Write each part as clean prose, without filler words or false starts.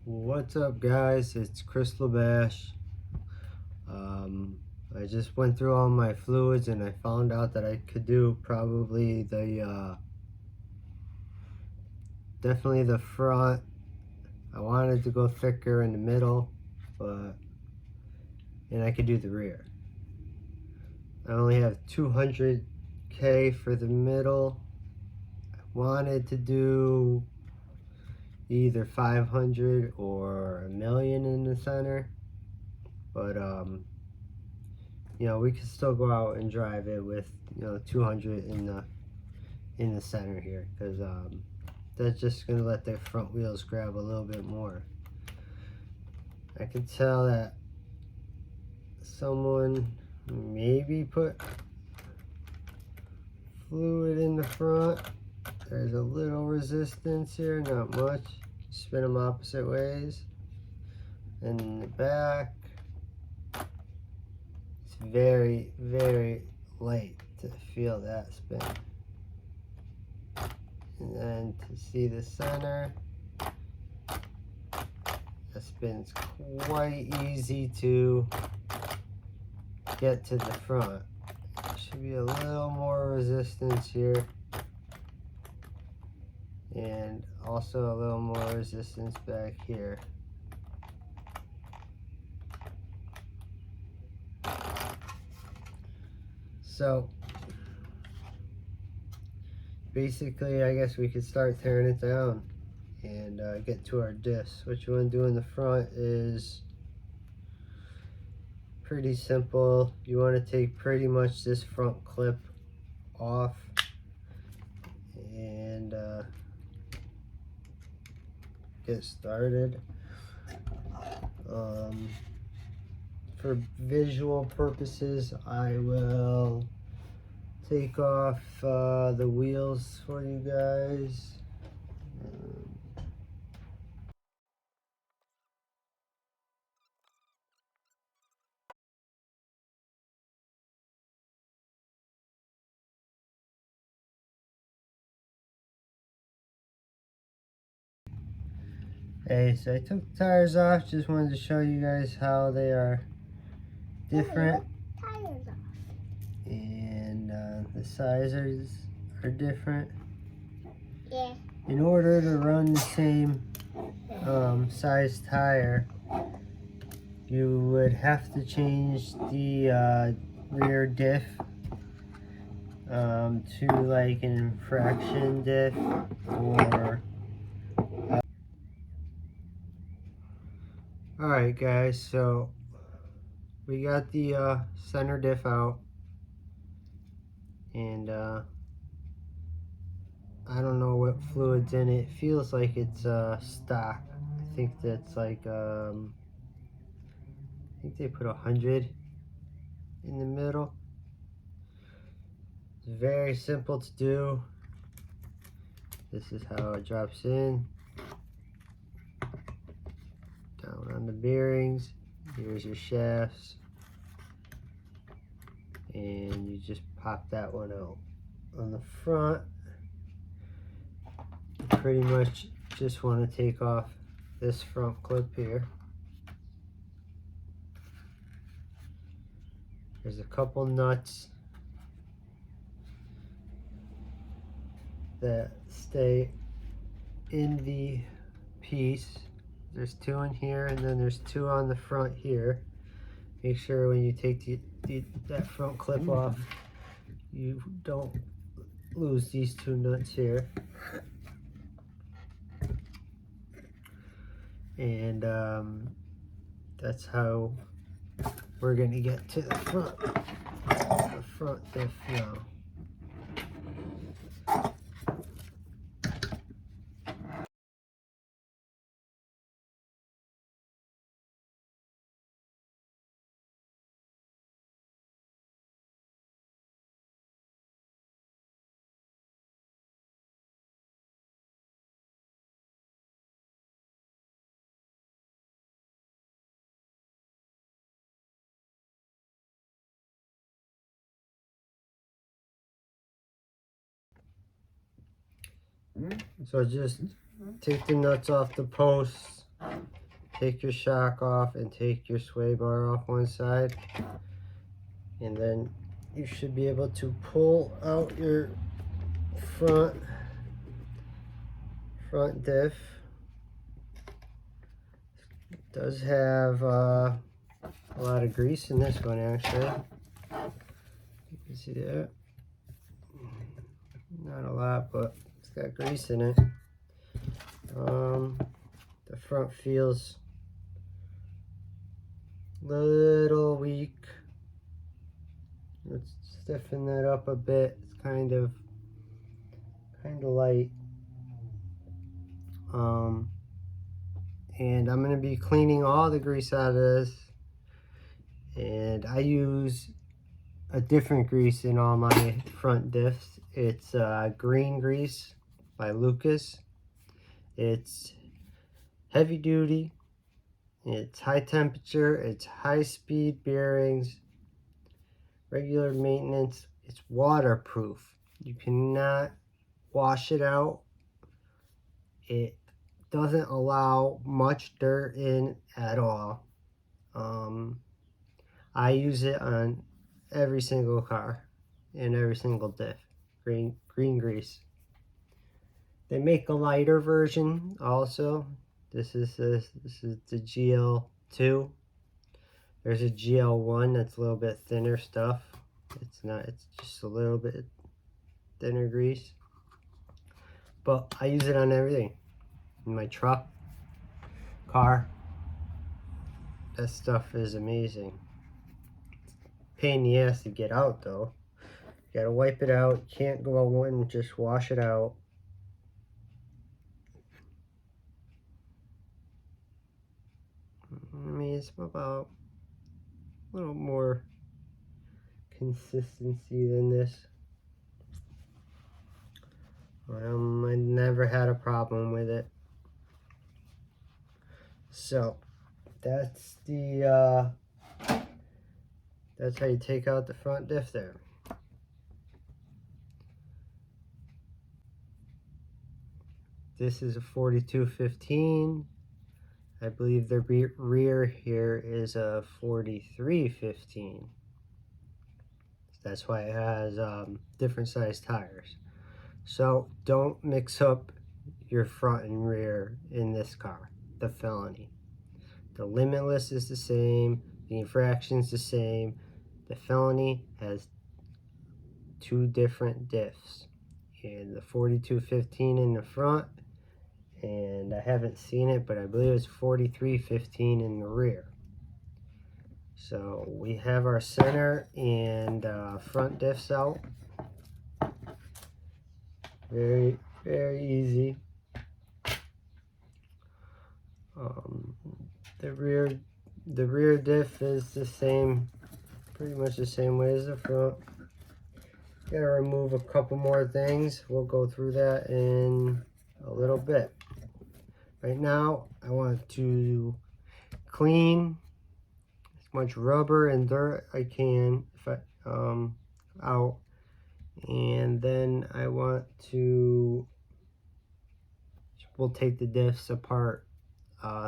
What's up, guys? It's Crystal Bash. I just went through all my fluids and I found out that I could do probably the definitely the front. I wanted to go thicker in the middle, and I could do the rear. I only have 200K for the middle. I wanted to do either 500 or a million in the center, but you know, we could still go out and drive it with, 200 in the center here, because that's just gonna let the front wheels grab a little bit more. I can tell that someone maybe put fluid in the front. There's a little resistance here, not much. Spin them opposite ways. And in the back, it's very, very light to feel that spin. And then to see the center, the spin's quite easy to get to the front. There should be a little more resistance here, and also a little more resistance back here. So basically, I guess we could start tearing it down and get to our diffs. What you want to do in the front is pretty simple. You want to take pretty much this front clip off and get started. For visual purposes, I will take off the wheels for you guys. Hey, so I took the tires off, just wanted to show you guys how they are different. Tires off. And the sizes are different. Yeah. In order to run the same size tire, you would have to change the rear diff to like an infraction diff or alright guys, so we got the center diff out, and I don't know what fluid's in it. It feels like it's stock. I think that's like I think they put 100 in the middle. It's very simple to do. This is how it drops in. Down on the bearings. Here's your shafts. And you just pop that one out. On the front, you pretty much just want to take off this front clip here. There's a couple nuts that stay in the piece. There's 2 in here, and then there's 2 on the front here. Make sure when you take that front clip off, you don't lose these 2 nuts here. And that's how we're going to get to the front diff now. So just take the nuts off the posts take your shock off and take your sway bar off one side, and then you should be able to pull out your front diff. It does have a lot of grease in this one, actually. You can see that. Not a lot, but it's got grease in it. The front feels a little weak. Let's stiffen that up a bit. It's kind of light. And I'm going to be cleaning all the grease out of this, and I use a different grease in all my front diffs. It's green grease by Lucas. It's heavy duty, it's high temperature, it's high speed bearings, regular maintenance, it's waterproof. You cannot wash it out. It doesn't allow much dirt in at all. I use it on every single car and every single diff. Green grease. They make a lighter version also. This is the GL2. There's a GL1 that's a little bit thinner stuff. It's just a little bit thinner grease. But I use it on everything. In my truck, car. That stuff is amazing. Pain in the ass to get out though. You gotta wipe it out. You can't go out and just wash it out. I mean, it's about a little more consistency than this. I never had a problem with it. So that's that's how you take out the front diff there. This is a 4215. I believe the rear here is a 4315. That's why it has different size tires. So don't mix up your front and rear in this car, the Felony. The Limitless is the same, the Infraction is the same. The Felony has two different diffs, and the 4215 in the front, and I haven't seen it, but I believe it's 4315 in the rear. So we have our center and front diffs out. Very, very easy. The rear diff is the same, pretty much the same way as the front. Gotta remove a couple more things. We'll go through that in a little bit. Right now, I want to clean as much rubber and dirt I can out, and then I want to. We'll take the diffs apart,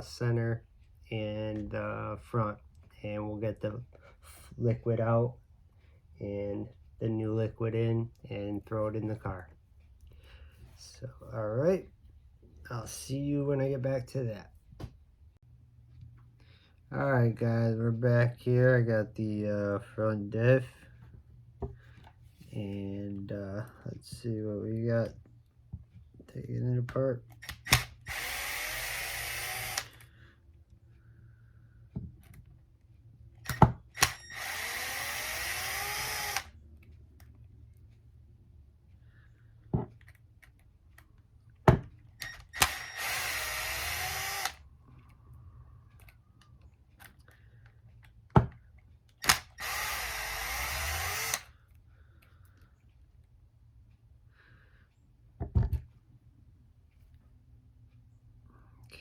center and front, and we'll get the liquid out and the new liquid in and throw it in the car. So, all right, I'll see you when I get back to that. All right, guys, we're back here. I got the front diff, and let's see what we got. Taking it apart.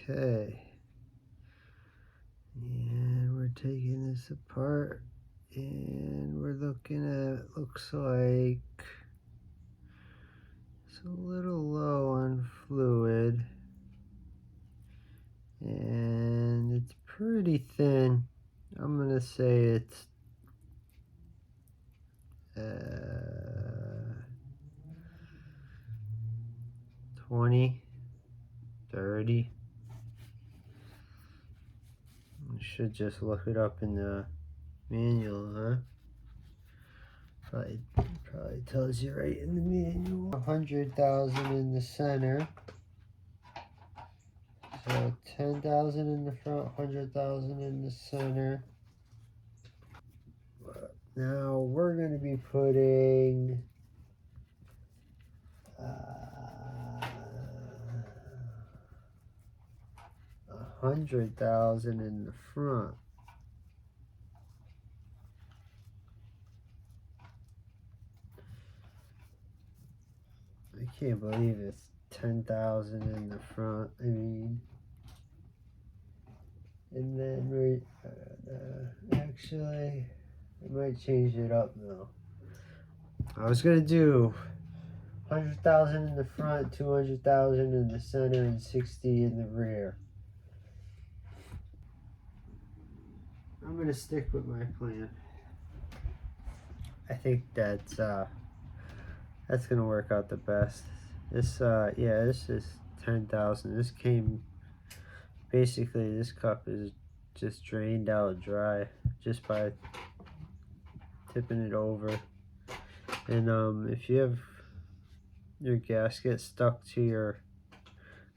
Okay, and we're taking this apart, and we're looking at, looks like it's a little low on fluid, and pretty thin. I'm gonna say it's 20, 30. I should just look it up in the manual, huh? Probably tells you right in the manual. 100,000 in the center. So 10,000 in the front, 100,000 in the center. Now we're going to be putting 100,000 in the front. I can't believe it's 10,000 in the front. I mean, and then we actually, I might change it up now. I was gonna do 100,000 in the front, 200,000 in the center, and 60 in the rear. I'm gonna stick with my plan. I think that's gonna work out the best. This yeah, this is 10,000. This came basically, this cup is just drained out dry just by tipping it over. And if you have your gasket stuck to your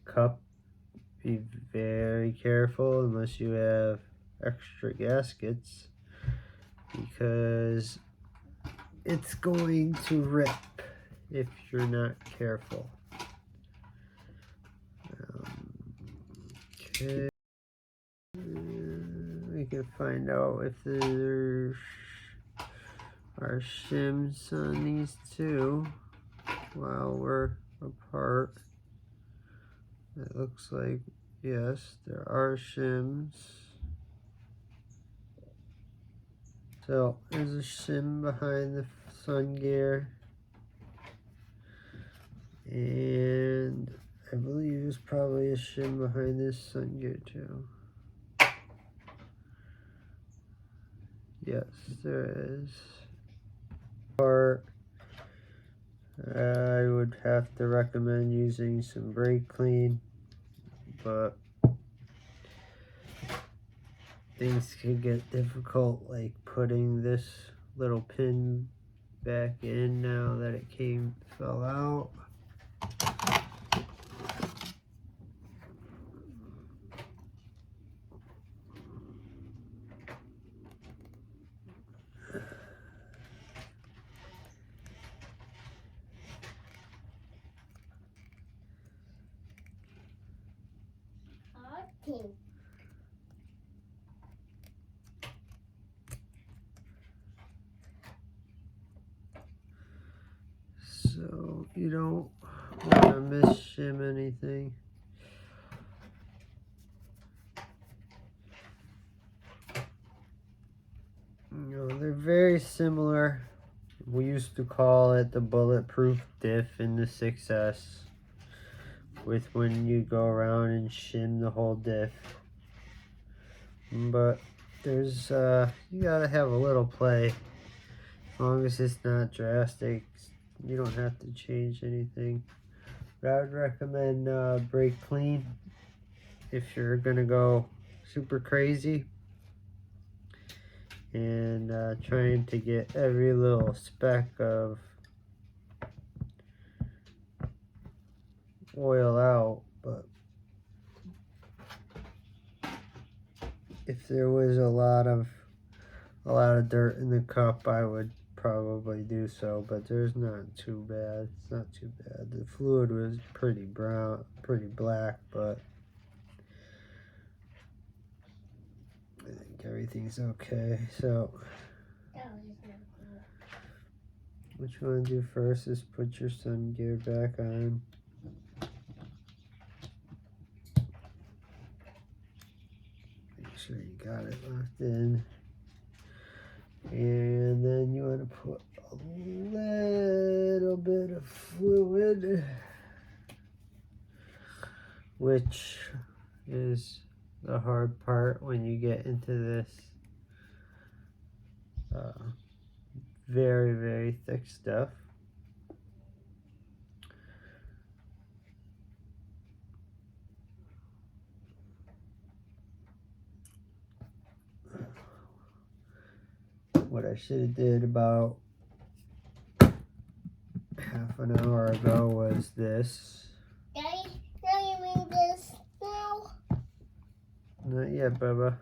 cup, be very careful unless you have extra gaskets, because it's going to rip if you're not careful. Okay, we can find out if there are shims on these two while we're apart. It looks like, yes, there are shims. So there's a shim behind the sun gear, and I believe there's probably a shim behind this sun gear too. Yes, there is. Or I would have to recommend using some brake clean, but things can get difficult, like putting this little pin back in now that it fell out. Okay. So you don't want to mis-shim anything. You know, they're very similar. We used to call it the bulletproof diff in the 6S, with when you go around and shim the whole diff. But there's you gotta have a little play. As long as it's not drastic, you don't have to change anything. But I would recommend brake clean if you're gonna go super crazy, and trying to get every little speck of oil out. But if there was a lot of dirt in the cup, I would probably do so, but there's not too bad. It's not too bad. The fluid was pretty brown, pretty black, but I think everything's okay. So what you want to do first is put your sun gear back on. Make sure you got it locked in. And then you want to put a little bit of fluid, which is the hard part when you get into this very, very thick stuff. What I should have did about half an hour ago was this. Daddy, now you mean this now? Not yet, Bubba.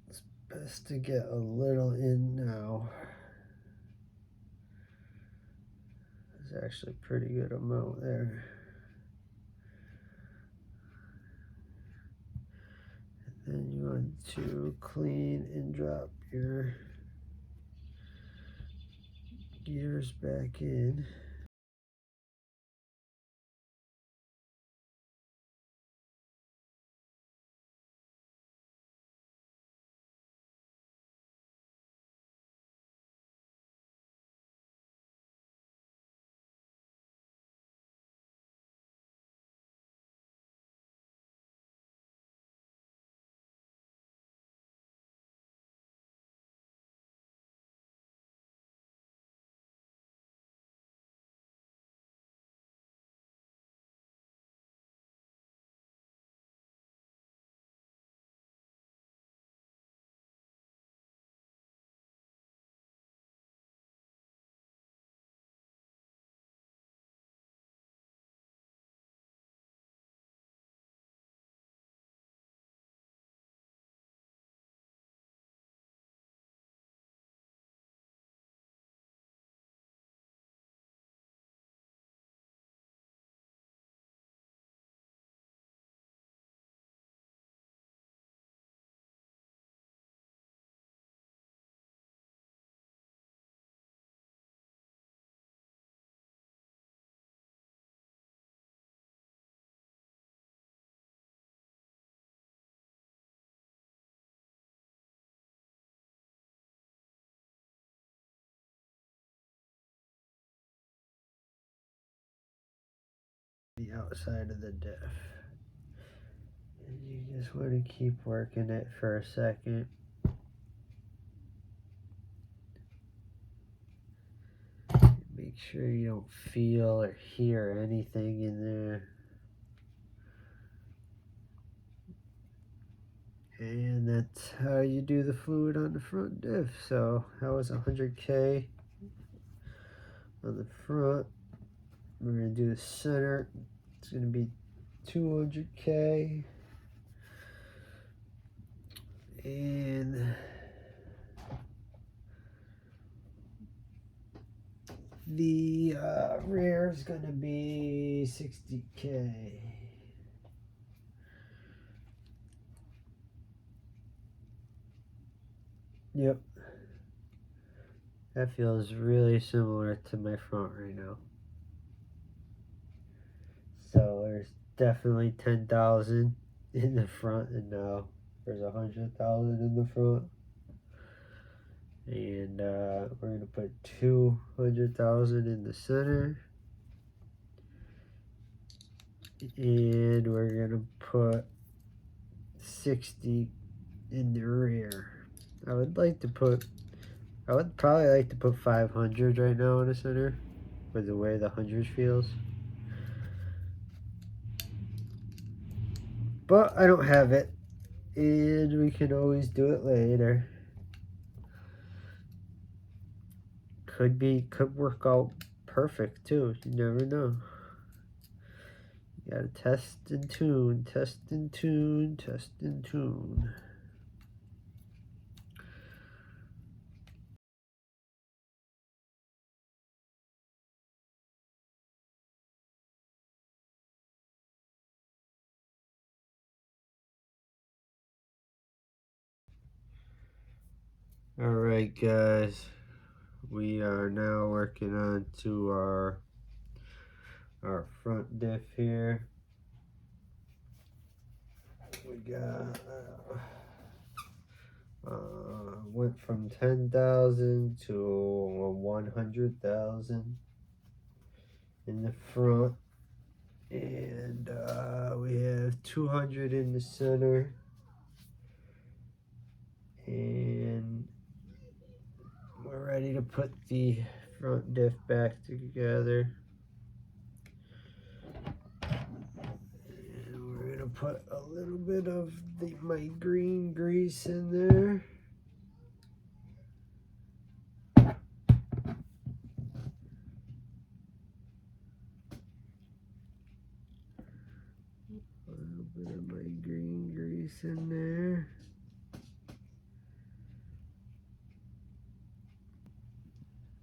It's best to get a little in now. There's actually a pretty good amount there. And then you want to clean and drop your gears back in. The outside of the diff. And you just want to keep working it for a second. Make sure you don't feel or hear anything in there. And that's how you do the fluid on the front diff. So that was 100K on the front. We're going to do the center. It's going to be 200K. And the rear is going to be 60K. Yep. That feels really similar to my front right now. So there's definitely 10,000 in the front, and now there's 100,000 in the front. And we're gonna put 200,000 in the center, and we're gonna put 60 in the rear. I would probably like to put 500 right now in the center, with the way the 100 feels. But I don't have it, and we can always do it later. Could work out perfect too. You never know. You gotta test and tune, test and tune, test and tune. Alright guys, we are now working on to our our front diff here. We got went from 10,000 to 100,000 in the front, and we have 200 in the center, and we're ready to put the front diff back together. And we're gonna put a little bit of my green grease in there. A little bit of my green grease in there.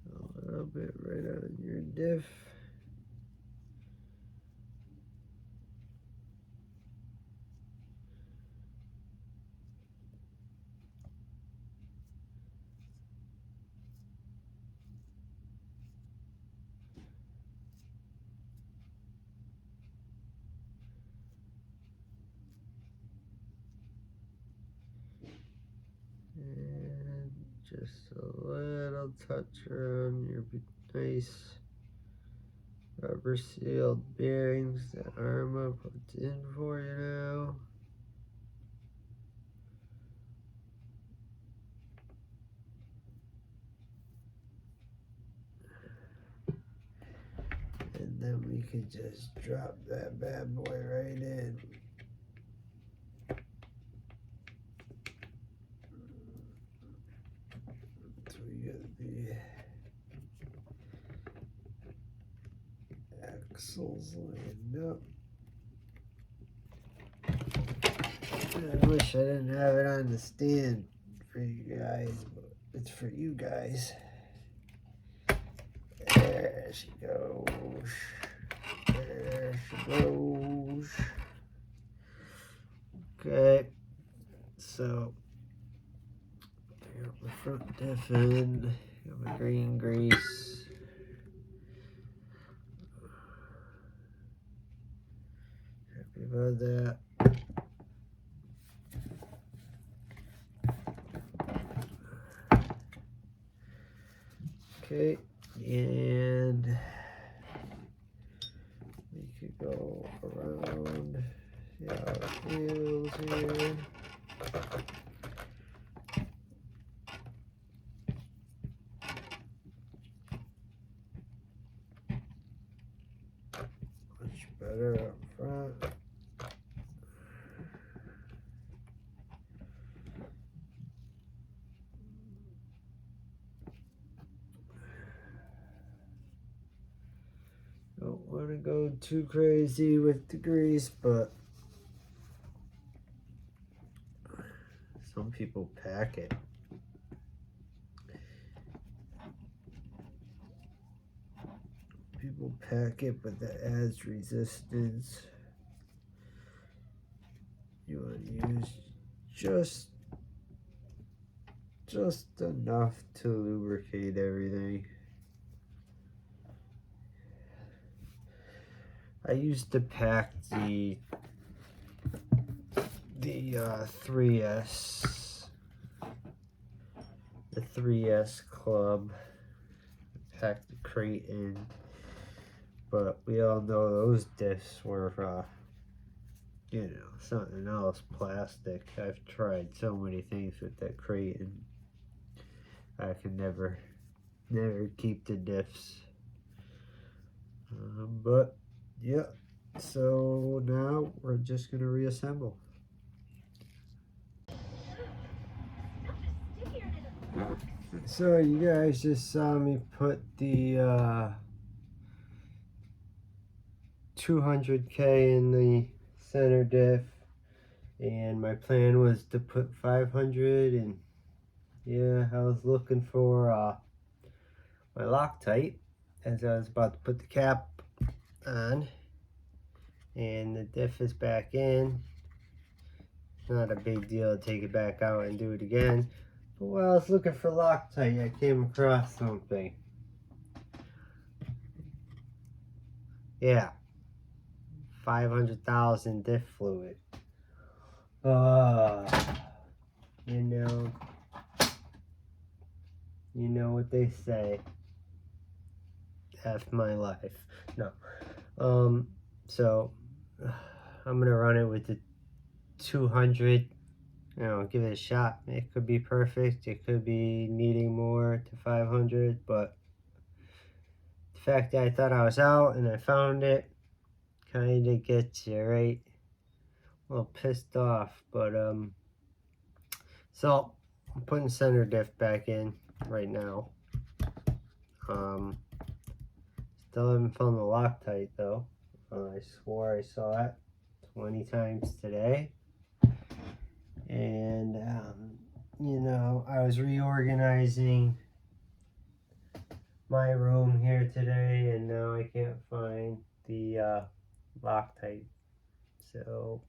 A little bit right on your diff. And just a little touch around your nice rubber sealed bearings that Arrma puts in for you now. And then we can just drop that bad boy right in. So we get the axles lined up. I wish I didn't have it on the stand for you guys, but it's for you guys. There she goes. There she goes. Okay, so I got my front diff in, got my green grease. Happy about that. Okay, and we could go around, see how it feels here. Much better up front. Don't want to go too crazy with the grease, but some people pack it. People pack it, but that adds resistance. You want to use just enough to lubricate everything. I used to pack the 3S club, pack the crate in, but we all know those diffs were you know, something else, plastic. I've tried so many things with that crate, and I can never keep the diffs. But yeah, so now we're just gonna reassemble. So you guys just saw me put the 200K in the center diff, and my plan was to put 500, and yeah, I was looking for my Loctite as I was about to put the cap on, and the diff is back in. Not a big deal to take it back out and do it again, but while I was looking for Loctite, I came across something. Yeah, 500,000 diff fluid. You know what they say. F my life. No. So I'm gonna run it with the 200. Give it a shot. It could be perfect. It could be needing more to 500, but the fact that I thought I was out and I found it kind of gets you, right? A little pissed off, but so I'm putting center diff back in right now. Still haven't found the Loctite though. I swore I saw it 20 times today. And I was reorganizing my room here today, and now I can't find the Loctite. So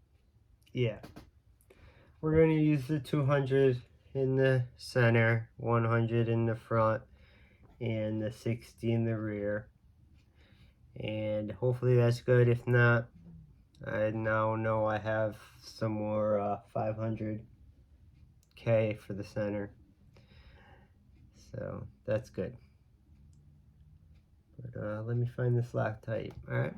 yeah, we're going to use the 200 in the center, 100 in the front, and the 60 in the rear. And hopefully that's good. If not, I now know I have some more 500K for the center. So that's good. But let me find this Loctite. Alright.